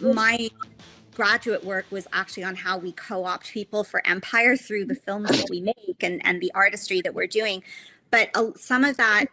my graduate work was actually on how we co-opt people for empire through the films that we make and the artistry that we're doing. But some of that,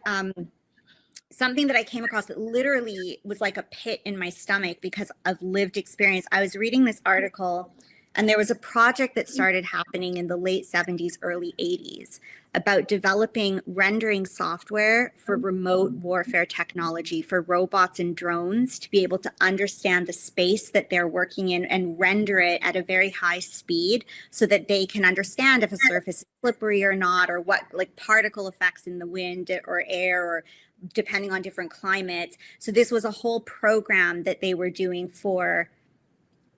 something that I came across that literally was like a pit in my stomach because of lived experience. I was reading this article, and there was a project that started happening in the late 70s, early 80s about developing rendering software for remote warfare technology for robots and drones to be able to understand the space that they're working in and render it at a very high speed so that they can understand if a surface is slippery or not, or what, like particle effects in the wind or air, or depending on different climates. So this was a whole program that they were doing for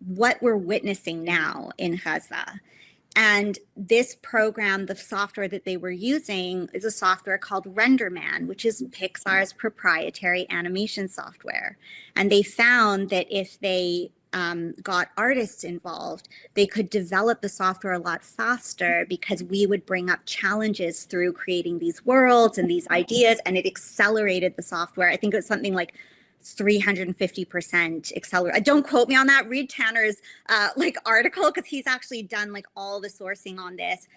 what we're witnessing now in Gaza. And this program, the software that they were using, is a software called RenderMan, which is Pixar's proprietary animation software. And they found that if they got artists involved, they could develop the software a lot faster because we would bring up challenges through creating these worlds and these ideas, and it accelerated the software. I think it was something like 350% accelerate. Don't quote me on that. Read Tanner's like article, because he's actually done like all the sourcing on this.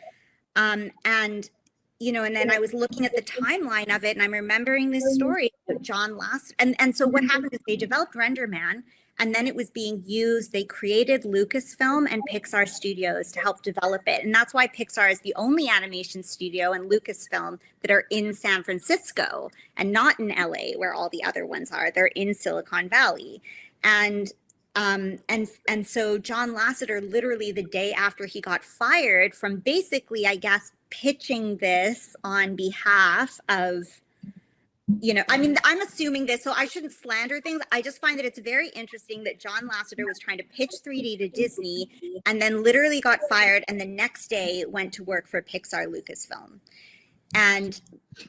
And you know, and then I was looking at the timeline of it, and I'm remembering this story about John Lasseter. And so what happened is they developed RenderMan, and then it was being used. They created Lucasfilm and Pixar Studios to help develop it. And that's why Pixar is the only animation studio and Lucasfilm that are in San Francisco and not in LA, where all the other ones are. They're in Silicon Valley. And so John Lasseter, literally the day after he got fired from basically, I guess, pitching this on behalf of, you know, I mean, I'm assuming this, so I shouldn't slander things. I just find that it's very interesting that John Lasseter was trying to pitch 3D to Disney and then literally got fired, and the next day went to work for Pixar Lucasfilm. And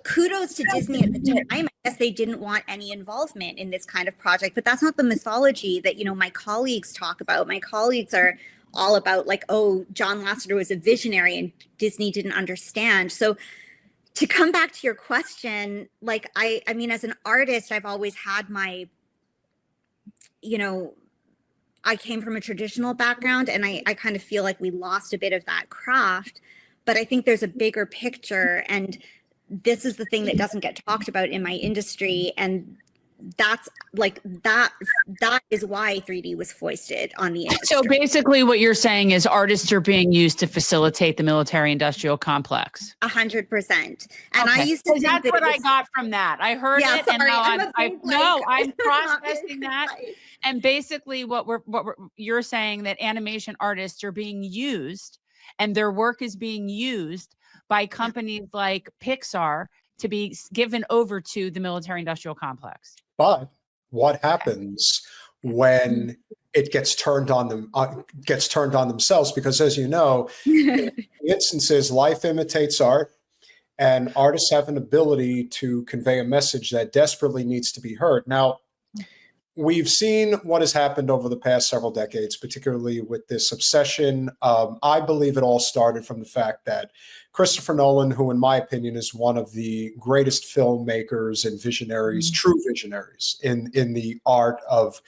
kudos to Disney at the time. I guess they didn't want any involvement in this kind of project, but that's not the mythology that, you know, my colleagues talk about. My colleagues are all about like, oh, John Lasseter was a visionary and Disney didn't understand. So to come back to your question, like, I mean, as an artist, I've always had my, you know, I came from a traditional background, and I kind of feel like we lost a bit of that craft. But I think there's a bigger picture, and this is the thing that doesn't get talked about in my industry. And that's like, that is why 3D was foisted on the industry. So basically what you're saying is artists are being used to facilitate the military industrial complex. 100%. And okay. I used to think that's what I got from that. I heard it, sorry, and now I'm processing that. And basically what you're saying, that animation artists are being used, and their work is being used by companies like Pixar to be given over to the military industrial complex. But what happens when it gets turned on them, themselves? Because, as you know, in instances, life imitates art, and artists have an ability to convey a message that desperately needs to be heard. Now, we've seen what has happened over the past several decades, particularly with this obsession. I believe it all started from the fact that Christopher Nolan, who in my opinion is one of the greatest filmmakers and visionaries, true visionaries in the art of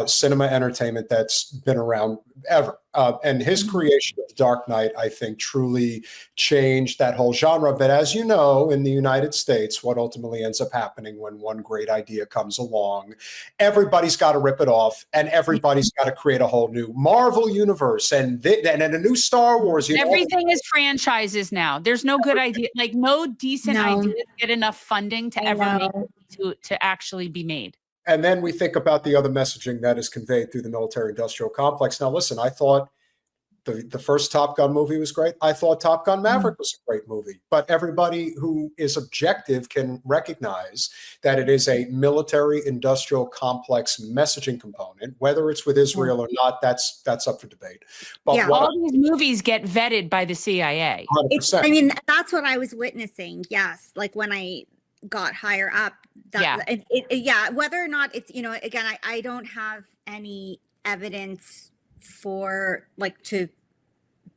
cinema entertainment that's been around ever. And his creation of The Dark Knight, I think, truly changed that whole genre. But as you know, in the United States, what ultimately ends up happening when one great idea comes along, everybody's got to rip it off, and everybody's got to create a whole new Marvel universe and a new Star Wars. Everything is franchises now. There's no good idea, like no decent ideas get enough funding to ever make to actually be made. And then we think about the other messaging that is conveyed through the military-industrial complex. Now, listen, I thought the first Top Gun movie was great. I thought Top Gun Maverick was a great movie. But everybody who is objective can recognize that it is a military-industrial complex messaging component. Whether it's with Israel or not, that's up for debate. But all these movies get vetted by the CIA. I mean, that's what I was witnessing. Yes, like when I got higher up. Whether or not it's, you know, again, I don't have any evidence for like to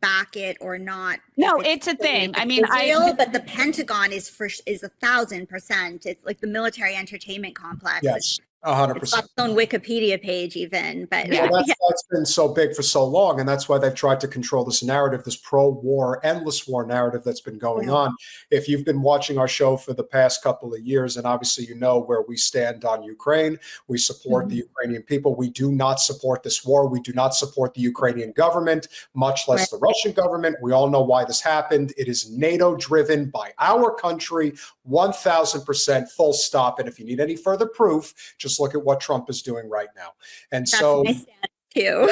back it or not. No, if it's a thing. I with mean, Israel, but the Pentagon is 1,000%. It's like the military entertainment complex. Yes, It's got 100%. its own Wikipedia page even, but Yeah. Well, that's been so big for so long, and that's why they've tried to control this narrative, this pro-war, endless war narrative that's been going on. If you've been watching our show for the past couple of years, and obviously you know where we stand on Ukraine, we support the Ukrainian people. We do not support this war. We do not support the Ukrainian government, much less the Russian government. We all know why this happened. It is NATO-driven by our country, 1,000%, full stop. And if you need any further proof, just look at what Trump is doing right now. And that's so, my stance too.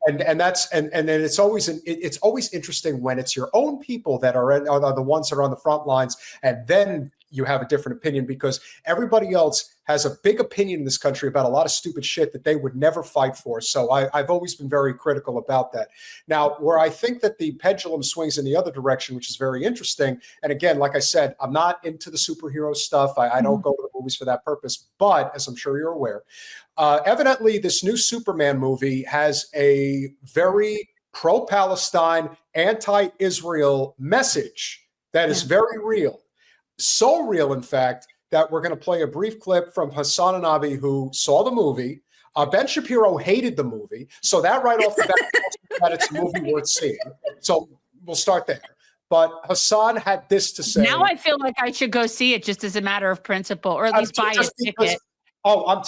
and then it's always interesting when it's your own people that are the ones that are on the front lines, and then you have a different opinion, because everybody else has a big opinion in this country about a lot of stupid shit that they would never fight for. So I've always been very critical about that. Now, where I think that the pendulum swings in the other direction, which is very interesting, and again, like I said, I'm not into the superhero stuff. I don't go to the movies for that purpose. But as I'm sure you're aware, evidently this new Superman movie has a very pro-Palestine, anti-Israel message that is very real. So real, in fact, that we're going to play a brief clip from Hasanabi, who saw the movie. Ben Shapiro hated the movie. So that right off the bat, that it's a movie worth seeing. So we'll start there. But Hassan had this to say. now I feel like I should go see it just as a matter of principle, or at least buy a ticket. Oh,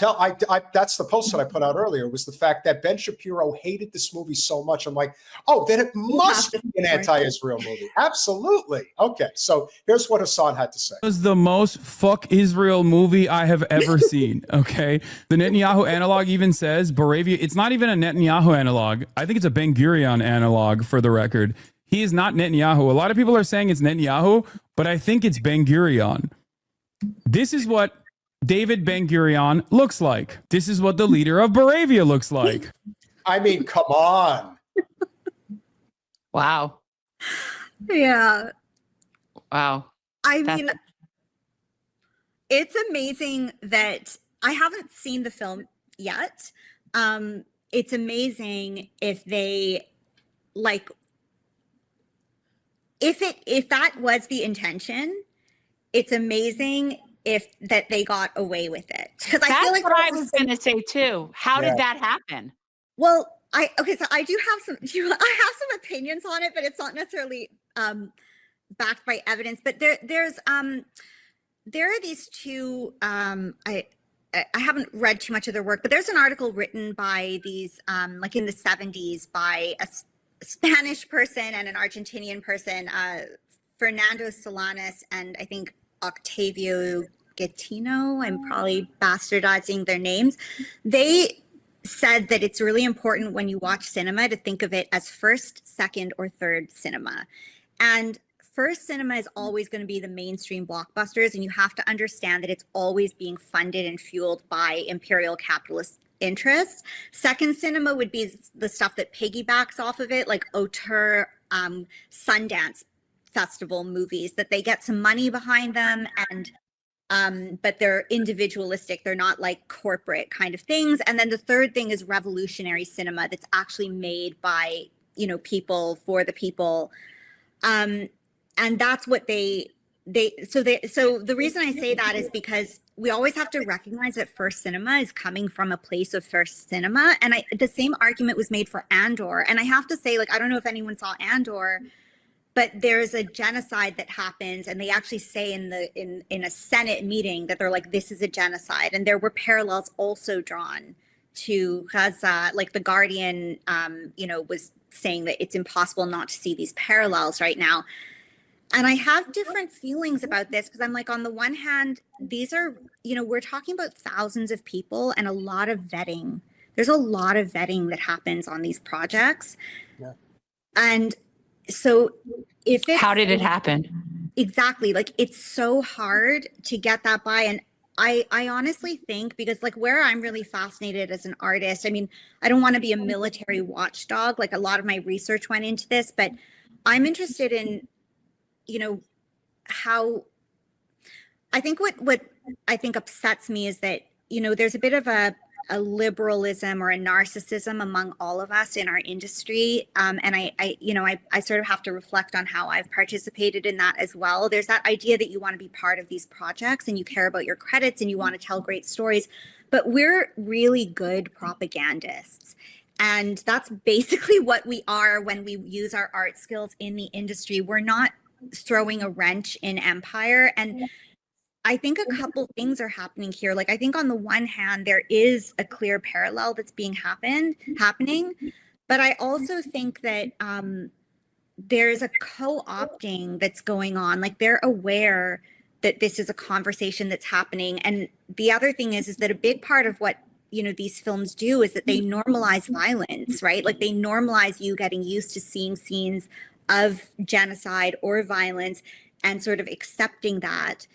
that's the post that I put out earlier, was the fact that Ben Shapiro hated this movie so much. I'm like, oh, then it must be an anti-Israel movie. Absolutely. Okay, so here's what Hassan had to say. It was the most fuck Israel movie I have ever seen, okay? The Netanyahu analog even says, Boravia, it's not even a Netanyahu analog. I think it's a Ben-Gurion analog, for the record. He is not Netanyahu. A lot of people are saying it's Netanyahu, but I think it's Ben-Gurion. This is what David Ben-Gurion looks like. This is what the leader of Boravia looks like. I mean, come on. Wow. Yeah. Wow. I mean, it's amazing that I haven't seen the film yet. It's amazing if they if that was the intention, it's amazing that they got away with it. Because I feel like what I was going to say too. How did that happen? Well, so I do have some opinions on it, but it's not necessarily backed by evidence. But there are these two. I haven't read too much of their work, but there's an article written by these like in the 70s by a Spanish person and an Argentinian person, Fernando Solanas, and I think Octavio Gattino. I'm probably bastardizing their names. They said that it's really important when you watch cinema to think of it as first, second, or third cinema. And first cinema is always going to be the mainstream blockbusters, and you have to understand that it's always being funded and fueled by imperial capitalist interests. Second cinema would be the stuff that piggybacks off of it, like auteur, Sundance Festival movies, that they get some money behind them, and but they're individualistic. They're not like corporate kind of things. And then the third thing is revolutionary cinema that's actually made by, people for the people. And that's what so the reason I say that is because we always have to recognize that first cinema is coming from a place of first cinema. And the same argument was made for Andor. And I have to say, I don't know if anyone saw Andor, but there's a genocide that happens, and they actually say in a Senate meeting that they're like, this is a genocide. And there were parallels also drawn to Gaza. Like The Guardian, was saying that it's impossible not to see these parallels right now. And I have different feelings about this, because I'm like, on the one hand, these are, we're talking about thousands of people and a lot of vetting. There's a lot of vetting that happens on these projects. Yeah. And so how did it happen? Exactly. It's so hard to get that by. And I honestly think, because where I'm really fascinated as an artist, I mean, I don't want to be a military watchdog. A lot of my research went into this, but I'm interested in, how I think what I think upsets me is that, there's a bit of a liberalism or a narcissism among all of us in our industry. And I sort of have to reflect on how I've participated in that as well. There's that idea that you want to be part of these projects and you care about your credits and you want to tell great stories, but we're really good propagandists. And that's basically what we are when we use our art skills in the industry. We're not throwing a wrench in empire. And I think a couple things are happening here. Like, I think on the one hand, there is a clear parallel that's happening. But I also think that there's a co-opting that's going on. Like, they're aware that this is a conversation that's happening. And the other thing is that a big part of what, you know, these films do is that they normalize violence, right? Like, they normalize you getting used to seeing scenes of genocide or violence and sort of accepting that.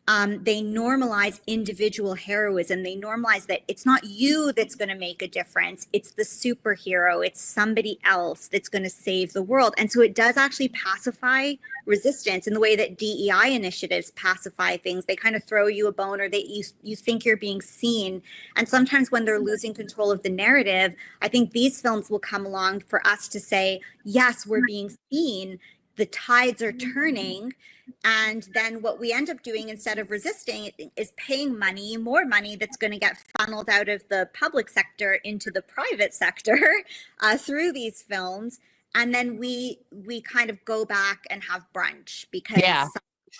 They normalize individual heroism. They normalize that it's not you that's going to make a difference. It's the superhero. It's somebody else that's going to save the world. And so it does actually pacify resistance in the way that DEI initiatives pacify things. They kind of throw you a bone, or you think you're being seen. And sometimes when they're losing control of the narrative, I think these films will come along for us to say, yes, we're being seen. The tides are turning. And then what we end up doing instead of resisting is paying money, more money that's going to get funneled out of the public sector into the private sector through these films. And then we kind of go back and have brunch because someone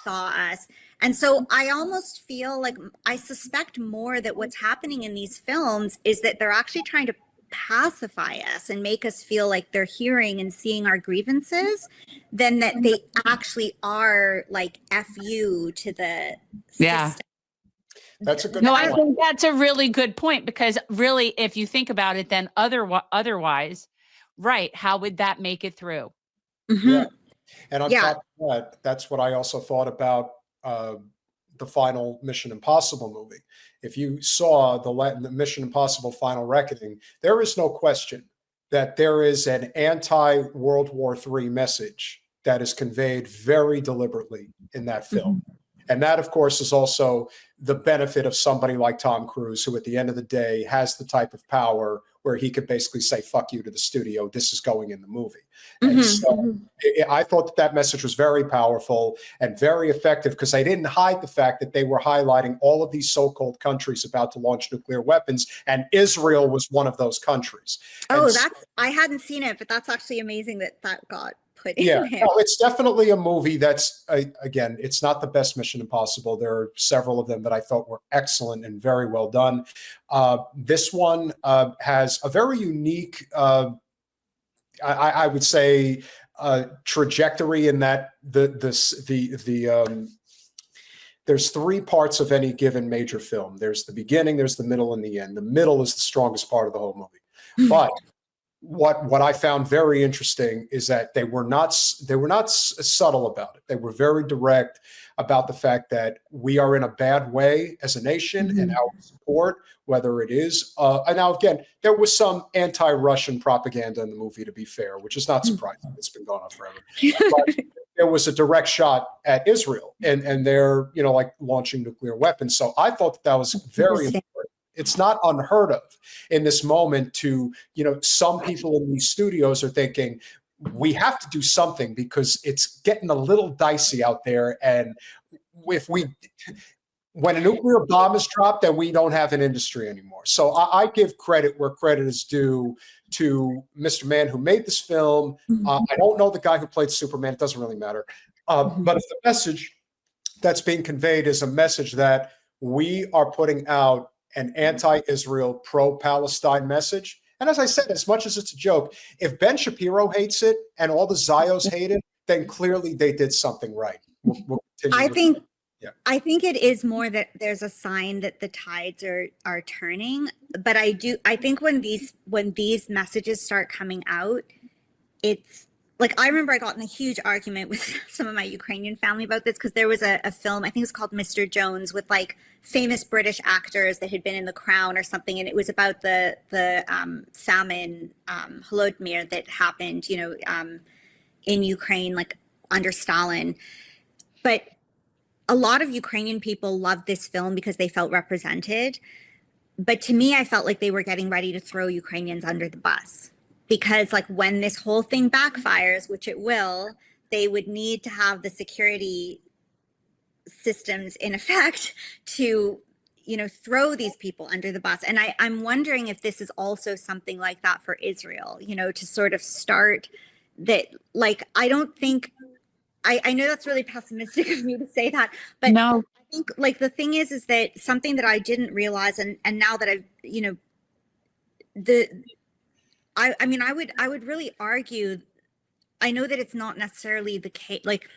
saw us. And so I almost feel like, I suspect more that what's happening in these films is that they're actually trying to pacify us and make us feel like they're hearing and seeing our grievances, than that they actually are like F you to the system. That's a good No, point. I think that's a really good point, because really, if you think about it, then otherwise, right, how would that make it through? Mm-hmm. Yeah. And on top of that, that's what I also thought about the final Mission Impossible movie. If you saw the Mission Impossible Final Reckoning, there is no question that there is an anti-World War III message that is conveyed very deliberately in that film. Mm-hmm. And that, of course, is also the benefit of somebody like Tom Cruise, who at the end of the day has the type of power where he could basically say, fuck you to the studio, this is going in the movie. Mm-hmm. And so I thought that message was very powerful and very effective, because they didn't hide the fact that they were highlighting all of these so-called countries about to launch nuclear weapons, and Israel was one of those countries. Oh, I hadn't seen it, but that's actually amazing that got put in there. No, it's definitely a movie that's, again, it's not the best Mission Impossible. There are several of them that I thought were excellent and very well done. This one has a very unique, I would say, trajectory in that there's three parts of any given major film. There's the beginning, there's the middle, and the end. The middle is the strongest part of the whole movie. But what I found very interesting is that they were not subtle about it. They were very direct about the fact that we are in a bad way as a nation, and our support, whether it is, and now again, there was some anti-Russian propaganda in the movie, to be fair, which is not surprising. It's been going on forever. But there was a direct shot at Israel, and they're, like launching nuclear weapons. So I thought that was very important. It's not unheard of in this moment to, some people in these studios are thinking, we have to do something because it's getting a little dicey out there. And when a nuclear bomb is dropped, then we don't have an industry anymore. So I give credit where credit is due to Mr. Mann, who made this film. I don't know the guy who played Superman. It doesn't really matter. But if the message that's being conveyed is a message that we are putting out an anti-Israel, pro-Palestine message. And as I said, as much as it's a joke, if Ben Shapiro hates it and all the Zios hate it, then clearly they did something right. I think it is more that there's a sign that the tides are turning. But I think when these messages start coming out, it's like, I remember I got in a huge argument with some of my Ukrainian family about this, because there was a film, I think it's called Mr. Jones, with like famous British actors that had been in The Crown or something, and it was about the famine, Holodomor, that happened, in Ukraine, like under Stalin. But a lot of Ukrainian people loved this film because they felt represented. but to me, I felt like they were getting ready to throw Ukrainians under the bus, because like when this whole thing backfires, which it will, they would need to have the security systems in effect to, you know, throw these people under the bus. And I'm wondering if this is also something like that for Israel, you know, to sort of start that. Like, I don't think, I know that's really pessimistic of me to say that, but No. I think like the thing is that something that I didn't realize, and now that I've, you know, I mean, I would really argue, I know that it's not necessarily the case, like,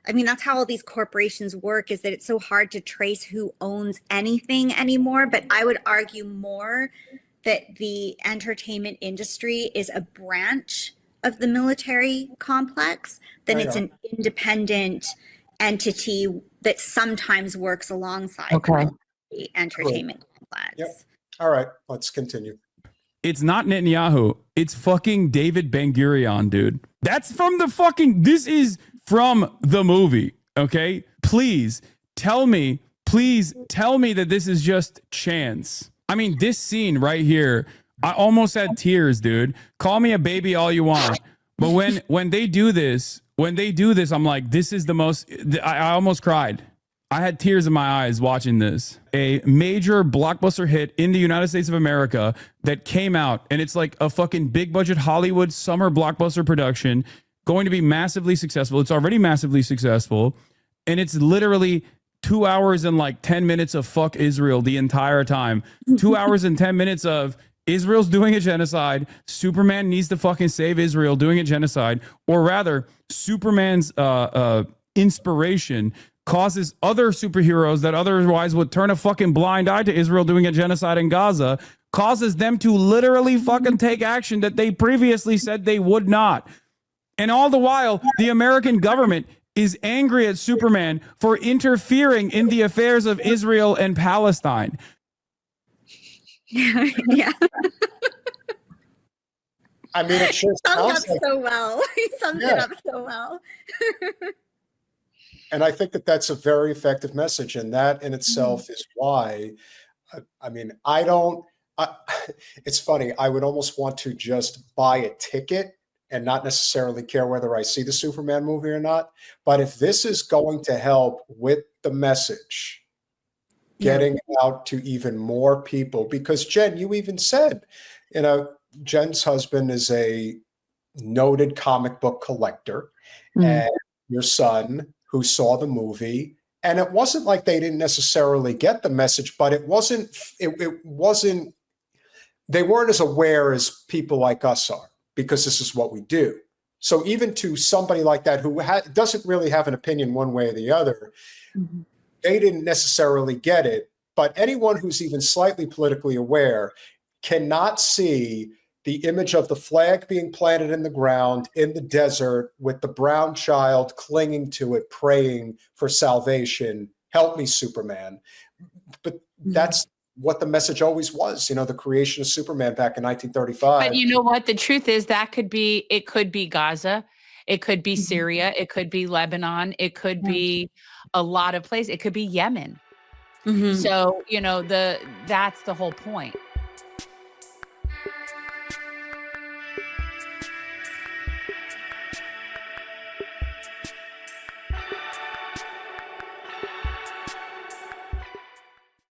I mean, that's how all these corporations work, is that it's so hard to trace who owns anything anymore. But I would argue more that the entertainment industry is a branch of the military complex than it's an independent entity that sometimes works alongside the entertainment complex. Yep. All right, let's continue. It's not Netanyahu. It's fucking David Ben-Gurion, dude. That's from the fucking, this is from the movie, okay? Please tell me that this is just chance. I mean, this scene right here, I almost had tears, dude. Call me a baby all you want. But when they do this, I'm like, this is the most, I almost cried. I had tears in my eyes watching this. A major blockbuster hit in the United States of America that came out, and it's like a fucking big budget Hollywood summer blockbuster production, going to be massively successful. It's already massively successful. And it's literally 2 hours and like 10 minutes of fuck Israel the entire time. 2 hours and 10 minutes of Israel's doing a genocide. Superman needs to fucking save Israel doing a genocide. Or rather, Superman's inspiration causes other superheroes that otherwise would turn a fucking blind eye to Israel doing a genocide in Gaza, causes them to literally fucking take action that they previously said they would not. And all the while, the American government is angry at Superman for interfering in the affairs of Israel and Palestine. Yeah. I mean, it sure Summed sounds up like, so well. He summed it up so well. and I think that that's a very effective message, and that in itself is why, I mean, it's funny, I would almost want to just buy a ticket and not necessarily care whether I see the Superman movie or not. But if this is going to help with the message, getting out to even more people, because Jen, you even said, you know, Jen's husband is a noted comic book collector, and your son who saw the movie, and it wasn't like they didn't necessarily get the message, but it wasn't, they weren't as aware as people like us are, because this is what we do. So even to somebody like that who doesn't really have an opinion one way or the other, they didn't necessarily get it. But anyone who's even slightly politically aware cannot see the image of the flag being planted in the ground in the desert with the brown child clinging to it, praying for salvation. Help me, Superman. But that's what the message always was, you know, the creation of Superman back in 1935. But you know what? The truth is it could be Gaza. It could be Syria. It could be Lebanon. It could be a lot of places. It could be Yemen. So, you know, that's the whole point.